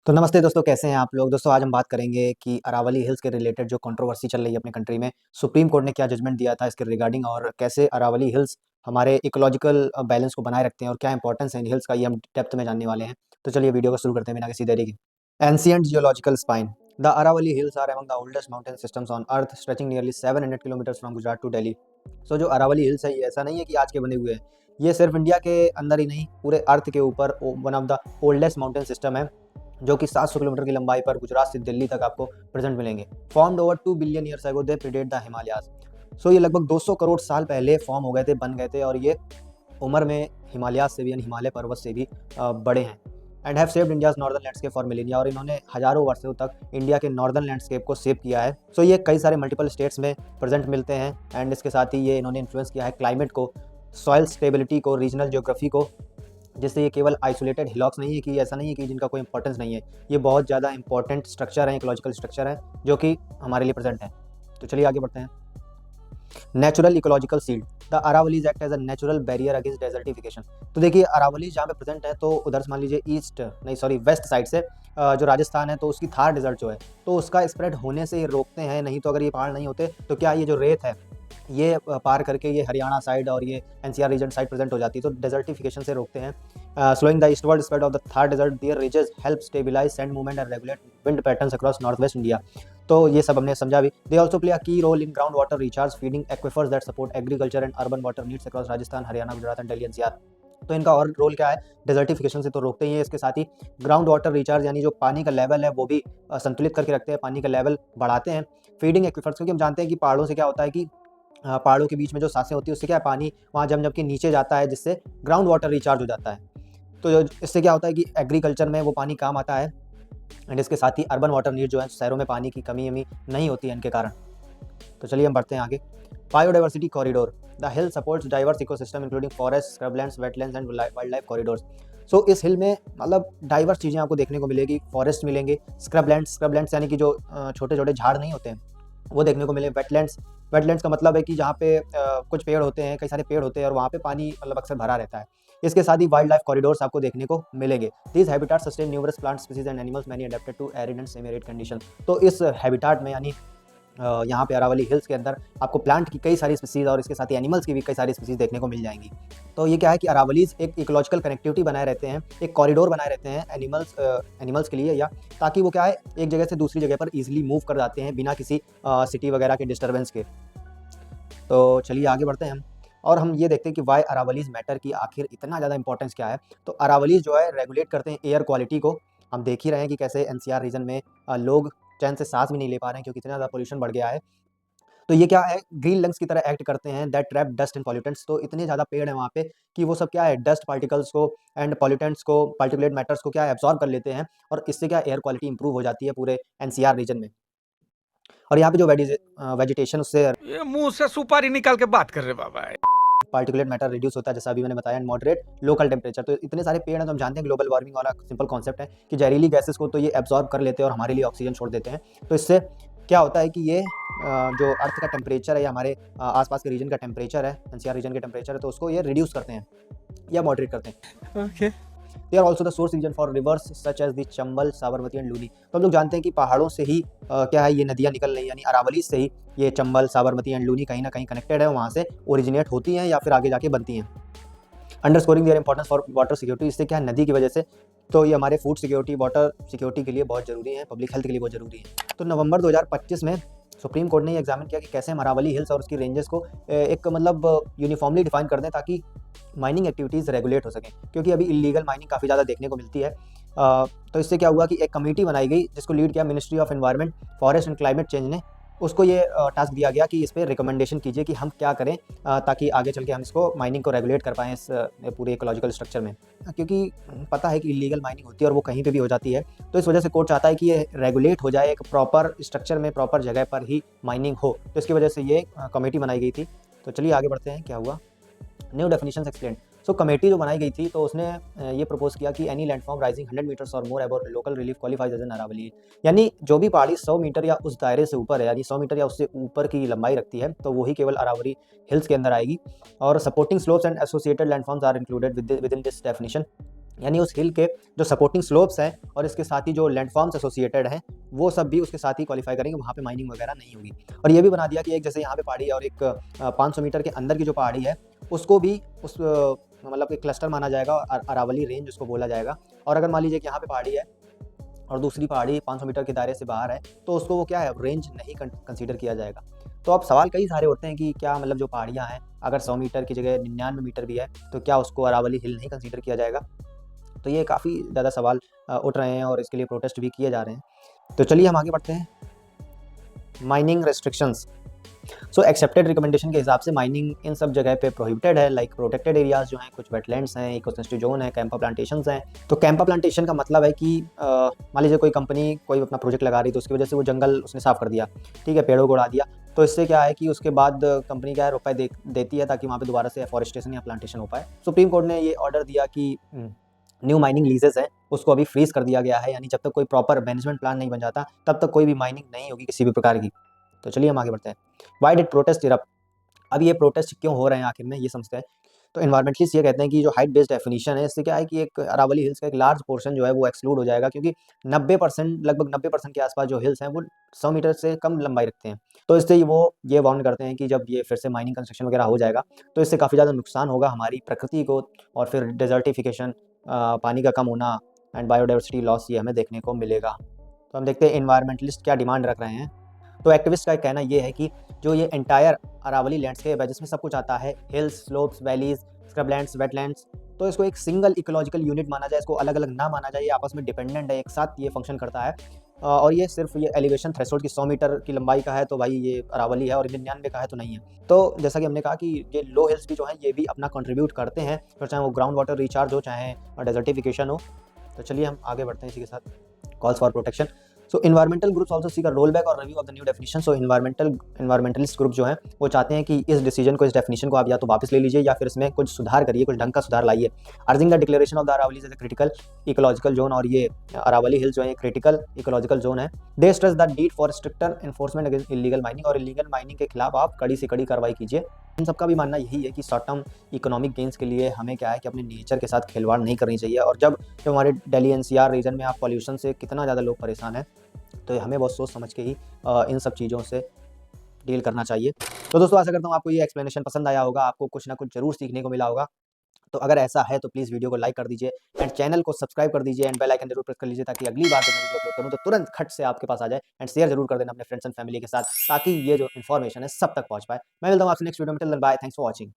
तो नमस्ते दोस्तों, कैसे हैं आप लोग? दोस्तों आज हम बात करेंगे कि अरावली हिल्स के रिलेटेड जो कंट्रोवर्सी चल रही है अपने कंट्री में, सुप्रीम कोर्ट ने क्या जजमेंट दिया था इसके रिगार्डिंग और कैसे अरावली हिल्स हमारे इकोलॉजिकल बैलेंस को बनाए रखते हैं और क्या इंपॉर्टेंस है इन हिल्स का, ये हम डेप्थ में जानने वाले हैं। तो चलिए वीडियो को शुरू करते हैं बिना किसी देरी के। Ancient geological spine. The Aravalli hills are among the oldest mountain systems on earth, stretching nearly 700 kilometres from Gujarat to Delhi. So जो अरावली हिल्स है, ये ऐसा नहीं है कि आज के बने हुए हैं। ये सिर्फ इंडिया के अंदर ही नहीं, पूरे अर्थ के ऊपर one of the oldest mountain system है, जो कि 700 किलोमीटर की लंबाई पर गुजरात से दिल्ली तक आपको प्रेजेंट मिलेंगे। Formed over 2 billion years ago, they predate the Himalayas. So ये लगभग 200 करोड़ साल पहले फॉर्म हो गए थे, बन गए थे, और ये उम्र में हिमालयाज से भी यानी हिमालय पर्वत से भी बड़े हैं। And have saved India's northern landscape for millennia, और इन्होंने हजारों वर्षों तक इंडिया के नॉर्दर्न लैंडस्केप को सेव किया है। सो ये कई सारे मल्टीपल स्टेट्स में प्रेजेंट मिलते हैं, एंड इसके साथ ही ये इन्होंने इन्फ्लुएंस किया है क्लाइमेट को, सॉइल स्टेबिलिटी को, रीजनल ज्योग्राफी को, जिससे ये केवल आइसोलेटेड हिलॉक्स नहीं है, कि ऐसा नहीं है कि जिनका कोई इंपॉर्टेंस नहीं है। ये बहुत ज़्यादा इंपॉर्टेंट स्ट्रक्चर है, इकोलॉजिकल स्ट्रक्चर है, जो कि हमारे लिए प्रेजेंट है। तो चलिए आगे बढ़ते हैं। Natural ecological sealed. The Aravallis act as a natural barrier against desertification. तो देखिए अरावली जहाँ पे प्रेजेंट है, तो उधर से मान लीजिए वेस्ट साइड से जो राजस्थान है, तो उसकी थार डेजर्ट जो है, तो उसका स्प्रेड होने से ये रोकते हैं। नहीं तो अगर ये पहाड़ नहीं होते तो क्या ये जो रेत है, ये पार करके ये हरियाणा साइड और ये एनसीआर रीजन साइड प्रेजेंट हो जाती है, तो डेजर्टिफिकेशन से रोकते हैं। Slowing the eastward spread of the Thar desert, their ridges help stabilise sand movement and regulate wind patterns across north west India. तो ये सब हमने समझा भी। They also play a key role in ground water recharge, feeding aquifers that support agriculture and urban water needs across Rajasthan, Haryana, Gujarat and Delhi NCR. तो इनका और role क्या है? डेजर्टिफिकेशन से तो रोकते ही हैं, इसके साथ ही ग्राउंड वाटर रिचार्ज यानी जो पानी का लेवल है वो भी संतुलित करके रखते हैं, पानी का लेवल बढ़ाते हैं। फीडिंग एक्विफर्स, क्योंकि हम जानते हैं कि पहाड़ों से क्या होता है कि पहाड़ों के बीच में जो सांसें होती है, उससे क्या है, पानी वहाँ जम जम के नीचे जाता है, जिससे ग्राउंड वाटर रिचार्ज हो जाता है। तो इससे क्या होता है कि एग्रीकल्चर में वो पानी काम आता है, एंड इसके साथ ही अर्बन वाटर नीड जो है, शहरों में पानी की कमी नहीं होती है इनके कारण। तो चलिए हम बढ़ते हैं आगे। Biodiversity corridor. The hill supports diverse ecosystem including forest, scrublands, wetlands and wildlife corridors. So इस हिल में मतलब डाइवर्स चीज़ें आपको देखने को मिलेगी। फॉरेस्ट मिलेंगे, स्क्रबलैंड्स यानी कि जो छोटे छोटे झाड़ नहीं होते हैं, वो देखने को मिले। वेटलैंड्स का मतलब है कि जहाँ पे कुछ पेड़ होते हैं, कई सारे पेड़ होते हैं, और वहाँ पे पानी मतलब अक्सर भरा रहता है। इसके साथ ही वाइल्ड लाइफ कॉरिडोर्स आपको देखने को मिलेंगे। These habitat sustain numerous plant species and animals many adapted to arid and semi arid condition. तो इस हैबिटाट में यानी यहाँ पे अरावली हिल्स के अंदर आपको प्लांट की कई सारी स्पीसीज और इसके साथ ही एनिमल्स की भी कई सारी स्पीसीज देखने को मिल जाएंगी। तो ये क्या है कि अरावलीज एक इकोलॉजिकल कनेक्टिविटी बनाए रहते हैं, एक कॉरिडोर बनाए रहते हैं एनिमल्स के लिए, या ताकि वो क्या है, एक जगह से दूसरी जगह पर ईजिली मूव कर जाते हैं बिना किसी सिटी वगैरह के डिस्टर्बेंस के। तो चलिए आगे बढ़ते हैं हम, और हम ये देखते हैं कि वाई अरावलीज मैटर की आखिर इतना ज़्यादा इंपॉर्टेंस क्या है। तो अरावलीज जो है रेगुलेट करते हैं एयर क्वालिटी को। हम देख ही रहे हैं कि कैसे एनसीआर रीजन में लोग चैन से सांस भी नहीं ले पा रहे हैं, क्योंकि इतना ज़्यादा पोल्यूशन बढ़ गया है। तो ये क्या है, ग्रीन लंग्स की तरह एक्ट करते हैं, that trap dust and pollutants. तो इतने ज़्यादा पेड़ हैं वहाँ पे कि वो सब क्या है, डस्ट पार्टिकल्स को एंड पॉल्यूटेंट्स को, पार्टिकुलेट मैटर्स को क्या है, एब्जॉर्ब कर लेते हैं, और इससे क्या एयर क्वालिटी इंप्रूव हो जाती है पूरे एनसीआर रीजन में। और यहाँ पे जो वेजिटेशन, उससे ये मुंह से सुपारी निकाल के बात कर रहे बाबा। पार्टिकुलेट मैटर रिड्यूस होता है, जैसा अभी मैंने बताया, एंड मॉडरेट लोकल टेम्परेचर। तो इतने सारे पेड़ हैं, तो हम जानते हैं ग्लोबल वार्मिंग वाला सिंपल कॉन्सेप्ट है कि जहरीली गैसेस को तो ये एब्जॉर्ब कर लेते हैं और हमारे लिए ऑक्सीजन छोड़ देते हैं। तो इससे क्या होता है कि ये जो अर्थ का टेम्परेचर है, या हमारे आसपास के रीजन का टेम्परेचर है, एनसीआर रीजन के टेम्परेचर है, तो उसको ये रिड्यूस करते हैं या मॉडरेट करते हैं। Okay. They are also the source region for rivers such as the Chambal, Sabarmati and Luni. तो हम लोग जानते हैं कि पहाड़ों से ही क्या है, ये नदियाँ निकल रही हैं, यानी अरावली से ही ये चंबल, साबरमती एंड लूनी कहीं ना कहीं कनेक्टेड है, वहाँ से ओरिजिनेट होती हैं या फिर आगे जाके बनती हैं। Underscoring their importance for water security. इससे क्या है, नदी की वजह से तो ये हमारे फूड सिक्योरिटी, वाटर सिक्योरिटी के लिए बहुत ज़रूरी है, पब्लिक हेल्थ के लिए बहुत ज़रूरी है। तो नवंबर 2025 में सुप्रीम कोर्ट ने ये एग्जामिन किया कि कैसे हम अरावली हिल्स और उसकी रेंजेस को एक मतलब यूनिफॉर्मली डिफाइन कर दें, ताकि माइनिंग एक्टिविटीज़ रेगुलेट हो सकें, क्योंकि अभी इलीगल माइनिंग काफ़ी ज़्यादा देखने को मिलती है। तो इससे क्या हुआ कि एक कमेटी बनाई गई, जिसको लीड किया ministry of environment, forest and climate change ने। उसको ये टास्क दिया गया कि इस पर रिकमेंडेशन कीजिए कि हम क्या करें ताकि आगे चल के हम इसको माइनिंग को रेगुलेट कर पाएँ इस पूरे इकोलॉजिकल स्ट्रक्चर में। क्योंकि पता है कि इलीगल माइनिंग होती है और वो कहीं पे भी हो जाती है, तो इस वजह से कोर्ट चाहता है कि ये रेगुलेट हो जाए, एक प्रॉपर स्ट्रक्चर में, प्रॉपर जगह पर ही माइनिंग हो। तो इसकी वजह से ये कमेटी बनाई गई थी। तो चलिए आगे बढ़ते हैं, क्या हुआ। New definitions explain. So committee जो बनाई गई थी, तो उसने ये प्रपोज किया कि any landform rising 100 metres or more above local relief qualifies as an Aravalli. यानी जो भी पहाड़ी 100 मीटर या उस दायरे से ऊपर है, यानी 100 मीटर या उससे ऊपर की लंबाई रखती है, तो वही केवल अरावली हिल्स के अंदर आएगी। और supporting slopes and associated landforms are included within this definition. यानी उस हिल के जो सपोर्टिंग स्लोप्स हैं और इसके साथ ही जो लैंडफॉर्म्स एसोसिएटेड हैं, वो सब भी उसके साथ ही क्वालिफाई करेंगे, वहाँ पे माइनिंग वगैरह नहीं होगी। और ये भी बना दिया कि एक जैसे यहाँ पे पहाड़ी है और एक 500 मीटर के अंदर की जो पहाड़ी है, उसको भी उस मतलब एक क्लस्टर माना जाएगा और अरावली रेंज उसको बोला जाएगा। और अगर मान लीजिए कि यहाँ पे पहाड़ी है और दूसरी पहाड़ी 500 मीटर के दायरे से बाहर है, तो उसको वो क्या है, रेंज नहीं कंसीडर किया जाएगा। तो अब सवाल कई सारे उठते हैं कि क्या मतलब जो पहाड़ियाँ हैं, अगर 100 मीटर की जगह 99 मीटर भी है, तो क्या उसको अरावली हिल नहीं कंसीडर किया जाएगा? तो ये काफ़ी ज़्यादा सवाल उठ रहे हैं और इसके लिए प्रोटेस्ट भी किए जा रहे हैं। तो चलिए हम आगे बढ़ते हैं। Mining restrictions. So accepted recommendation के हिसाब से माइनिंग इन सब जगह पे प्रोहिबिटेड है, लाइक प्रोटेक्टेड एरियाज़ जो हैं, कुछ वेटलैंड्स हैं, इको सेंसिटिव जोन है, कैंपा प्लांटेशंस हैं। तो कैंपा प्लांटेशन का मतलब है कि मान लीजिए कोई कंपनी कोई अपना प्रोजेक्ट लगा रही है, तो उसकी वजह से वो जंगल उसने साफ़ कर दिया, ठीक है, पेड़ों को उड़ा दिया। तो इससे क्या है कि उसके बाद कंपनी क्या है, रुपए देती है ताकि वहाँ पे दोबारा से एफॉरेस्टेशन या प्लांटेशन हो पाए। सुप्रीम कोर्ट ने ये ऑर्डर दिया कि न्यू माइनिंग लीजेस हैं, उसको अभी फ्रीज़ कर दिया गया है, यानी जब तक कोई प्रॉपर मैनेजमेंट प्लान नहीं बन जाता, तब तक कोई भी माइनिंग नहीं होगी किसी भी प्रकार की। तो चलिए हम आगे बढ़ते हैं। Why did protest erupt? अब ये प्रोटेस्ट क्यों हो रहे हैं आखिर में, ये समझते हैं। तो एनवायरमेंटलिस्ट ये कहते हैं कि जो हाइट बेस्ड डेफिनिशन है, इससे क्या है कि एक अरावली हिल्स का एक लार्ज पोर्शन जो है वो एक्सक्लूड हो जाएगा, क्योंकि 90% लगभग 90% के आसपास जो हिल्स हैं वो 100 मीटर से कम लंबाई रखते हैं। तो इससे वो ये वार्न करते हैं कि जब ये फिर से माइनिंग कंस्ट्रक्शन वगैरह हो जाएगा, तो इससे काफ़ी ज़्यादा नुकसान होगा हमारी प्रकृति को, और फिर डेजर्टिफिकेशन, पानी का कम होना एंड बायोडाइवर्सिटी लॉस, ये हमें देखने को मिलेगा। तो हम देखते हैं एनवायरमेंटलिस्ट क्या डिमांड रख रहे हैं। तो एक्टिविस्ट का कहना ये है कि जो ये एंटायर अरावली लैंडस्केप है, जिसमें सब कुछ आता है, हिल्स, स्लोप्स, वैलीज, स्क्रबलैंड्स, वेटलैंड्स, तो इसको एक सिंगल इकोलॉजिकल यूनिट माना जाए, इसको अलग अलग ना माना जाए, ये आपस में डिपेंडेंट है, एक साथ ये फंक्शन करता है। और ये सिर्फ ये एलिवेशन थ्रेशोल्ड की 100 मीटर की लंबाई का है, तो भाई ये अरावली है, और 99 का है तो नहीं है। तो जैसा कि हमने कहा कि ये लो हिल्स भी जो हैं, ये भी अपना कंट्रीब्यूट करते हैं, फिर चाहे वो ग्राउंड वाटर रिचार्ज हो, चाहे डेजर्टिफिकेशन हो। तो चलिए हम आगे बढ़ते हैं इसी के साथ। Calls for protection. So environmental groups also seek a roll back or review of the new definition. So environmentalist group जो हैं, वो चाहते हैं कि इस डिसीजन को, इस डेफिनिशन को आप या तो वापस ले लीजिए या फिर इसमें कुछ सुधार करिए, कुछ ढंग का सुधार लाइए। Urging the declaration of the Aravallis as a critical ecological zone, और ये अरावली हिल्स जो है क्रिटिकल इकोलॉजिकल जोन है। They stress the need for stricter enforcement against illegal mining, और इलीगल माइनिंग के खिलाफ आप कड़ी से कड़ी कार्रवाई कीजिए। हम सबका भी मानना यही है कि शॉर्ट टर्म इकोनॉमिक गेन्स के लिए हमें क्या है कि अपने नेचर के साथ खिलवाड़ नहीं करनी चाहिए। और जब जब हमारे दिल्ली एनसीआर रीजन में आप पॉल्यूशन से कितना ज़्यादा लोग परेशान हैं, तो हमें बहुत सोच समझ के ही इन सब चीज़ों से डील करना चाहिए। तो दोस्तों आशा करता हूँ आपको ये एक्सप्लेनेशन पसंद आया होगा, आपको कुछ ना कुछ ज़रूर सीखने को मिला होगा। तो अगर ऐसा है तो प्लीज़ वीडियो को लाइक कर दीजिए एंड चैनल को सब्सक्राइब कर दीजिए एंड बेल आइकन जरूर प्रेस कर लीजिए, ताकि अगली बार जब मैं वीडियो अपलोड करूँ तो तुरंत खट से आपके पास आ जाए। एंड शेयर जरूर कर देना अपने फ्रेंड्स एंड फैमिली के साथ, ताकि ये जो इन्फॉर्मेशन है सब तक पहुँच पाए। मैं मिलता हूँ आपसे नेक्स्ट वीडियो में। Till then bye, thanks for watching.